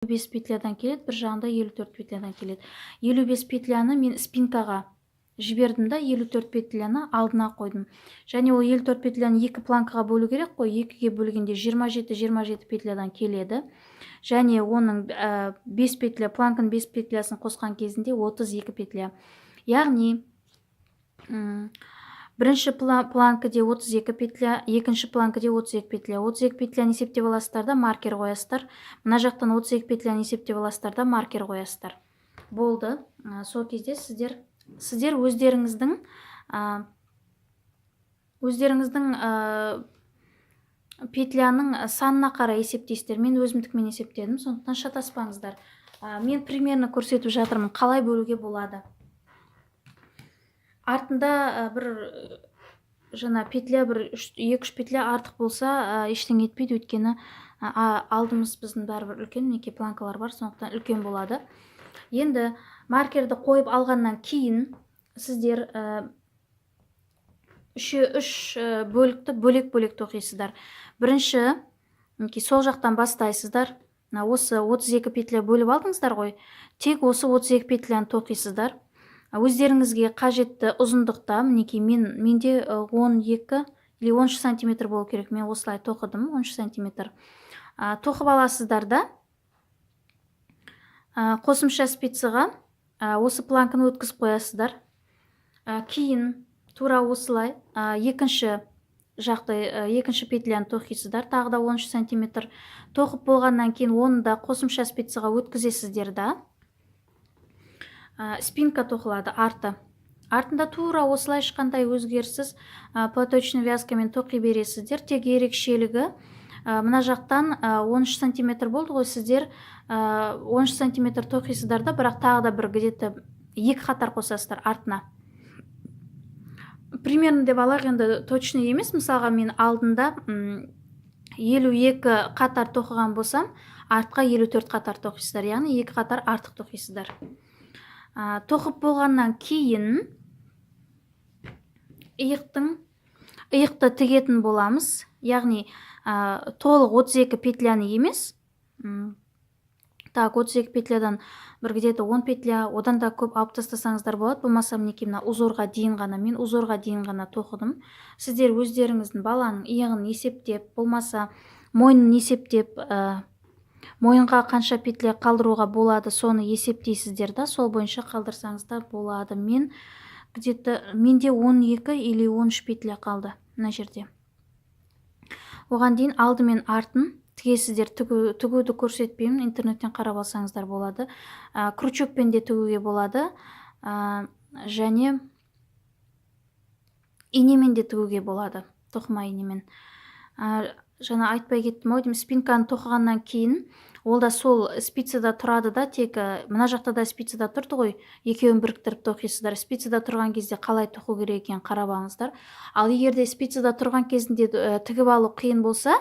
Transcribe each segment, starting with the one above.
55 петлядан келеді, бір жағында 54 петлядан келеді. 55 петляны мен спинкаға жібердім да, 54 петляны алдына қойдым. Және ол 54 петляны екі планкаға бөлу керек қой, екіге бөлгенде 27 петлядан келеді. Және оның 5 петля, планканың 5 петлясын қосқан кезінде 32 петля. Яғни бірінші планкаде 32 петля, екінші планкаде 32 петля. 32 петляны есептеп аласыздар да маркер қоясыздар. Мына жақтан 32 петляны есептеп аласыздар да маркер қоясыздар. Болды. Сол кезде сіздер өздеріңіздің петляның санына қарай есептейсіздер. Мен өзімдікімен есептедім, сондықтан шатаспаңыздар. Мен примерно көрсетіп жатырмын, қалай бөлуге болады. Артында бір жаңа петля, бір 2-3 петля артық болса, ештеңе етпейді, өйткені алдымыз біздің бәрібір үлкен, мінекей планкалар бар, сондықтан үлкен болады. Енді маркерді қойып алғаннан кейін сіздер үш бөлікті бөлек-бөлек тоқисыздар. Бірінші, сол жақтан бастайсыздар. Осы 32 петля бөліп алдыңыздар ғой. Тек осы 32 петляны тоқисыздар. Өздеріңізге қажетті ұзындықта, мінекей менде 12 или 13 сантиметр болу керек. Мен осылай тоқыдым, 13 сантиметр. Тоқып аласыздар да, қосымша спицаға осы планканы өткізіп қоясыздар. Кейін тура осылай екінші петляны тоқисыздар, тағы да 13 сантиметр. Тоқып болғаннан кейін оны да қосымша спицаға өткізесіздер да. Спинка тоқылады арты. Артында тура осылай ешқандай өзгеріссіз платочный вязкамен тоқи бересіздер. Тек ерекшелігі мына жақтан 13 сантиметр болды ғой, сіздер 13 сантиметр тоқисыздар да, бірақ тағы да бір где-то 2 қатар қосасыздар артына. Примерно деп алайық, енді точно емес. Мысалға мен алдында 52 қатар тоқыған болсам, артқа 54 қатар тоқисыздар, яғни 2 қатар артық тоқисыздар. Тоқып болғаннан кейін иықты тігетін боламыз. Яғни толық 32 петляны емес. Так, 32 петлядан бір где-то 10 петля, одан да көп алып тастасаңыздар болады. Болмаса мінекей мына узорға дейін ғана, мен узорға дейін ғана тоқыдым. Сіздер өздеріңіздің баланың иығын есептеп, болмаса мойнын есептеп, мойынға қанша петля қалдыруға болады, соны есептейсіздер да, сол бойынша қалдырсаңыздар болады. Менде 12 или 13 петля қалды мына жерде. Оған дейін алды мен артын тігесіздер. Тігуді көрсетпеймін, интернеттен қарап алсаңыздар болады. Крючокпен де тігуге болады, және инемен де тігуге болады, тоқыма инемен. Жаңа айтпай кеттім ау деймін, спинканы тоқығаннан кейін ол да сол спицада тұрады да, тек мына жақта да спицада тұрды ғой, екеуін біріктіріп тоқисыздар. Спицада тұрған кезде қалай тоқу керек екенін қарап алыңыздар. Ал егерде спицада тұрған кезінде тігіп алу қиын болса,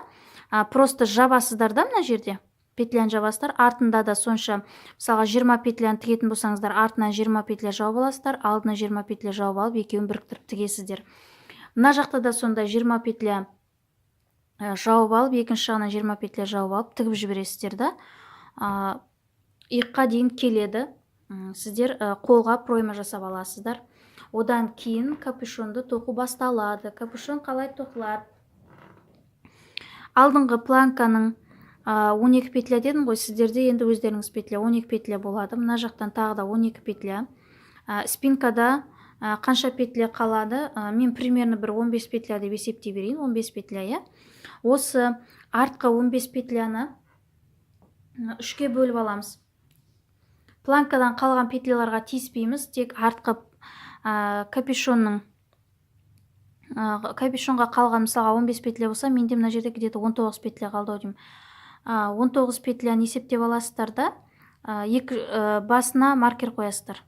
просто жабасыздар да, мына жерде петляны жабасыздар. Артында да сонша, мысалға 20 петляны тігетін болсаңыздар, артынан 20 петля жауып аласыздар, алдына 20 петля жауып алып, екеуін біріктіріп тігесіздер. Мына жақта да сонда 20 петля жауып алып, екінші жағынан 20 петля жауып алып, тігіп жібересіздер да. Иыққа дейін келеді. Сіздер қолға пройма жасап аласыздар. Одан кейін капюшонды тоқу басталады. Капюшон қалай тоқылады? Алдыңғы планканың 12 петля дедім ғой, сіздерде енді өздеріңіз петля 12 петля болады. Мына жақтан тағы да 12 петля. Спинкада қанша петля қалады? Мен примерно бір 15 петля деп есептей берейін. 15 петля, я. Осы артқа 15 петляны үшке бөліп аламыз. Планкадан қалған петляларға тиіспейміз, тек артқа капюшонға қалған, мысалға 15 петля болса, менде мына жерде где-то 19 петля қалды ау деймін. 19 петляны есептеп аласыздар да, басына маркер қоясыздар.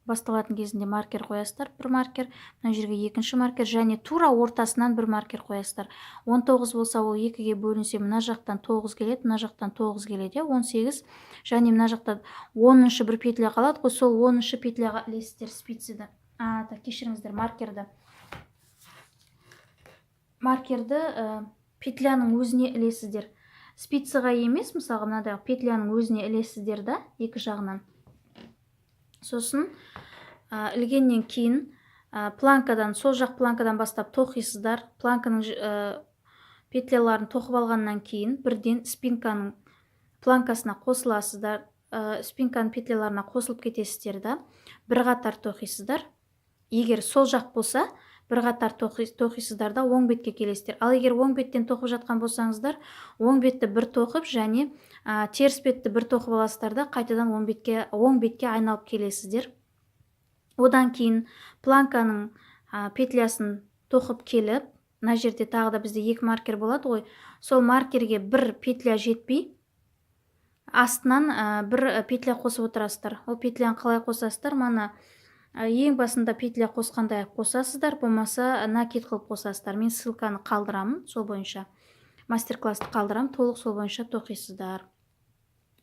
Басталатын кезінде маркер қоясыздар, бір маркер, мына жерге екінші маркер, және тура ортасынан бір маркер қоясыздар. 19 болса, ол 2-ге бөлінсе, мына жақтан 9 келеді, мына жақтан 9 келеді, 18, және мына жақтан 10-шы бір петля қалады ғой, сол 10-шы петляға ілесіздер спицеді. Кешіріңіздер, маркерді петляның өзіне ілесіздер. спицаға емес, мысалға мынадай петляның өзіне ілесіздер да екі жағынан. Сосын ілгеннен кейін планкадан, сол жақ планкадан бастап тоқисыздар. Планканың петляларын тоқып алғаннан кейін бірден спинканың планкасына қосыласыздар. Спинканың петляларына қосылып кетесіздер да, бір қатар тоқисыздар. Егер сол жақ болса, бір қатар тоқисыздар да оң бетке келесіздер. Ал егер оң беттен тоқып жатқан болсаңыздар, оң бетті бір тоқып және теріс бетті бір тоқып аласыздар да, қайтадан оң бетке айналып келесіздер. Одан кейін планканың петлясын тоқып келіп, мына жерде тағы да бізде екі маркер болады ғой. Сол маркерге бір петля жетпей, астынан бір петля қосып отырасыздар. Ол петляны қалай қосасыздар? Мана ең басында петля қосқандай қосасыздар, болмаса накид қылып қосасыздар. Мен ссылканы қалдырамын, сол бойынша мастер-классты қалдырамын, толық сол бойынша тоқисыздар.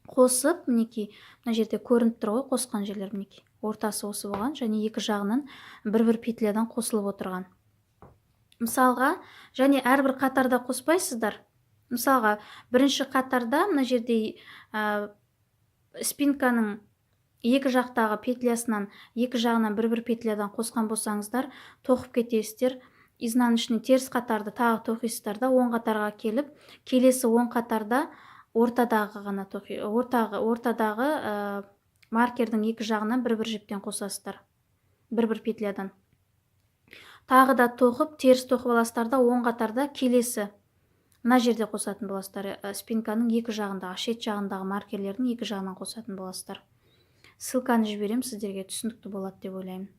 Қосып, мінекей, мына жерде көрініп тұр ғой, қосқан жерлер, мінекей. Ортасы осы болған, және екі жағынан бір-бір петлядан қосылып отырған. Мысалға, және әрбір қатарда қоспайсыздар. Мысалға, бірінші қатарда мына жерде спинканың екі жақтағы петлясынан екі жағынан бір-бір петлядан қосқан болсаңыздар, тоқып кетесіздер. Изнаночный теріс қатарды тағы тоқисыздар да, оң қатарға келіп, келесі оң қатарда ортадағы маркердің екі жағынан бір-бір жіптен қосасыздар. Бір-бір петлядан. Тағы да тоқып, теріс тоқып аласыздар да, оң қатарда келесі мына жерде қосатын боласыздар. Спинканың екі жағындағы, шет жағындағы маркерлердің екі жағынан қосатын боласыздар. Ссылканы жіберем, сіздерге түсінікті болады деп ойлаймын.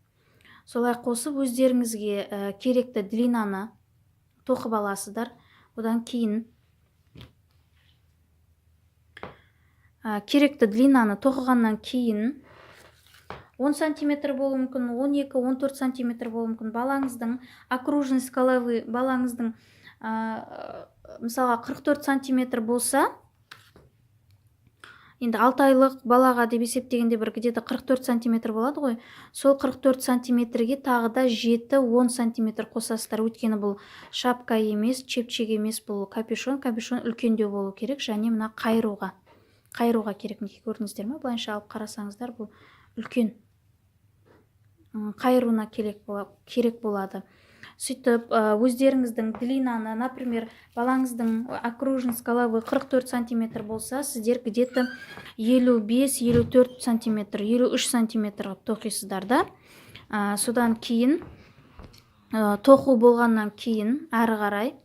Солай қосып, өздеріңізге керекті длинаны тоқып аласыздар. Одан кейін керекті длинаны тоқығаннан кейін 10 сантиметр болуы мүмкін, 12-14 сантиметр болуы мүмкін. Балаңыздың окружность головы, балаңыздың мысалға 44 сантиметр болса, енді 6 айлық балаға деп есептегенде бір где-то 44 сантиметр болады ғой. Сол 44 сантиметрге тағы да 7-10 сантиметр қосасыздар. Өйткені бұл шапка емес, чепчик емес, бұл капюшон. Капюшон үлкендеу болу керек, және мына қайыруға керек. Неге көрдіңіздер ме? Былайша алып қарасаңыздар, бұл үлкен қайыруына керек болады. Сөйтіп, өздеріңіздің длинаны, например, балаңыздың окружность головы 44 сантиметр болса, сіздер где-то 55-54 сантиметр, 53 сантиметр тоқисыздар да. Содан кейін, тоқу болғаннан кейін, әрі қарай,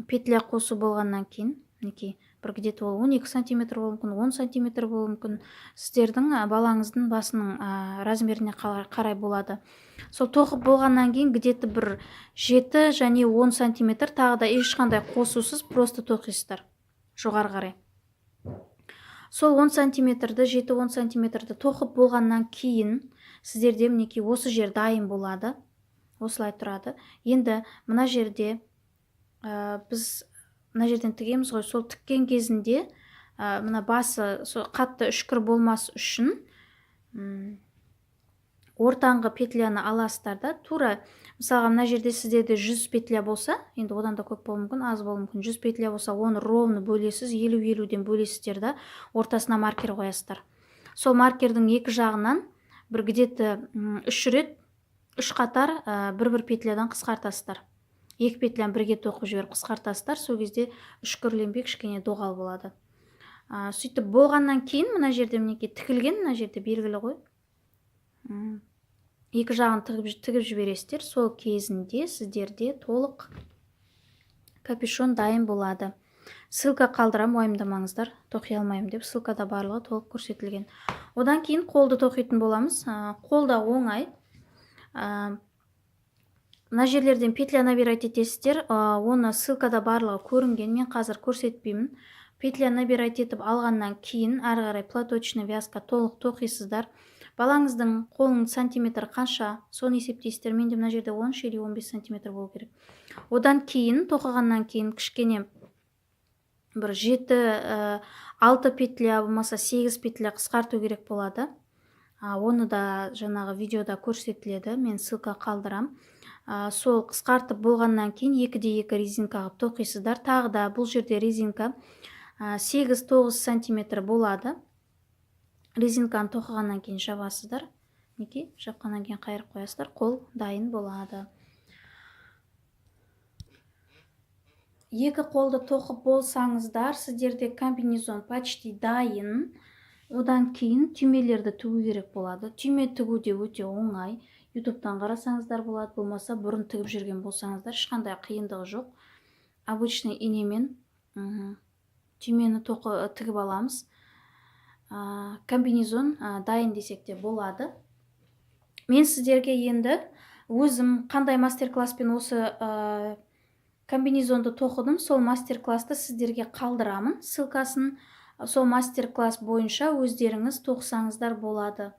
петля қосу болғаннан кейін, бір где-то 12 сантиметр болуы мүмкін, 10 сантиметр болуы мүмкін, сіздердің балаңыздың басының размеріне қарай болады. Сол тоқып болғаннан кейін где-то бір 7 және 10 сантиметр тағы да ешқандай қосусыз просто тоқисыздар жоғары қарай. Сол 10 сантиметрді, 7-10 сантиметрді тоқып болғаннан кейін сіздерде мінекей осы жер дайын болады. Осылай тұрады. Енді мына жерде біз мына жерден тігеміз ғой, сол тіккен кезінде мына басы қатты үшкір болмас үшін ортаңғы петляны аласыздар да, тура мысалға мына жерде сіздерде 100 петля болса, енді одан да көп болуы мүмкін, аз болуы мүмкін, 100 петля болса, оны ровно бөлесіз, 50-50-ден бөлесіздер да, ортасына маркер қоясыздар. Сол маркердің екі жағынан бір где-то 3 қатар бір-бір петлядан қысқартасыздар. Екі петляны бірге тоқып жіберіп қысқартасыздар, сол кезде үшкірленбей кішкене доғал болады. Сөйтіп болғаннан кейін мына жерде мінекей тігілген, мына жерде белгілі ғой. Екі жағын тігіп жібересіздер, сол кезінде сіздерде толық капюшон дайын болады. Ссылка қалдырам, уайымдамаңыздар, тоқи алмайым деп, ссылкада барлығы толық көрсетілген. Одан кейін қолды тоқитын боламыз. Қолда оңай. Мына жерлерден петля набирать етесіздер, оны ссылкада барлығы көрінген, мен қазір көрсетпеймін. Петля набирать етіп алғаннан кейін әрі қарай платочный вязка толық тоқисыздар. Балаңыздың қолының сантиметр қанша, соны есептейсіздер. Менде мына жерде 13 или 15 сантиметр болу керек. Одан кейін, тоқығаннан кейін кішкене бір 7-6 петля, болмаса 8 петля қысқарту керек болады. Оны да жаңағы видеода көрсетіледі, мен ссылка қалдырам. сол қысқартып болғаннан кейін 2-2 резинка қылып тоқисыздар. Тағы да бұл жерде резинка 8-9 сантиметр болады. Резинканы тоқығаннан кейін жабасыздар. Неке, жапқаннан кейін қайырып қоясыздар, қол дайын болады. Екі қолды тоқып болсаңыздар, сіздерде комбинезон почти дайын. Одан кейін түймелерді тігу керек болады. Түйме тігу де өте оңай. Ютубтан қарасаңыздар болады, болмаса бұрын тігіп жүрген болсаңыздар, ешқандай қиындығы жоқ. Обычный инемен түймені тігіп аламыз. Комбинезон дайын десек те болады. Мен сіздерге енді өзім қандай мастер-класспен осы комбинезонды тоқыдым, сол мастер-класты сіздерге қалдырамын ссылкасын. Сол мастер-класс бойынша өздеріңіз тоқысаңыздар болады.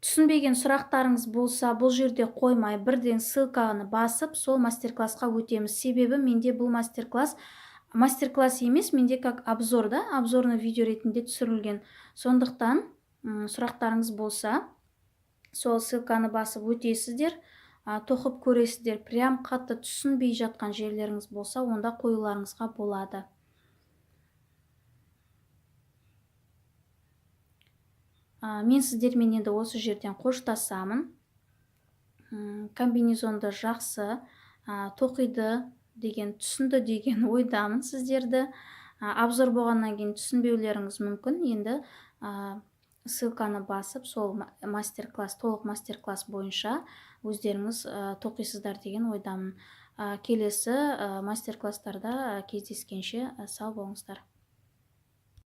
Түсінбеген сұрақтарыңыз болса, бұл жерде қоймай, бірден ссылканы басып, сол мастер-классқа өтеміз. Себебі менде бұл мастер-класс емес, менде как обзор, да, обзорный видео ретінде түсірілген. Сондықтан сұрақтарыңыз болса, сол ссылканы басып өтесіздер, тоқып көресіздер. Прям қатты түсінбей жатқан жерлеріңіз болса, онда қоюларыңызға болады. Мен сіздермен енді осы жерден қоштасамын. Комбинезонды жақсы тоқиды деген, түсінді деген ойдамын сіздерді. Обзор болғаннан кейін түсінбеулеріңіз мүмкін. Енді ссылканы басып, сол мастер-класс, толық мастер-класс бойынша өздеріңіз тоқисыздар деген ойдамын. Келесі мастер-класстарда кездескенше сау болыңыздар.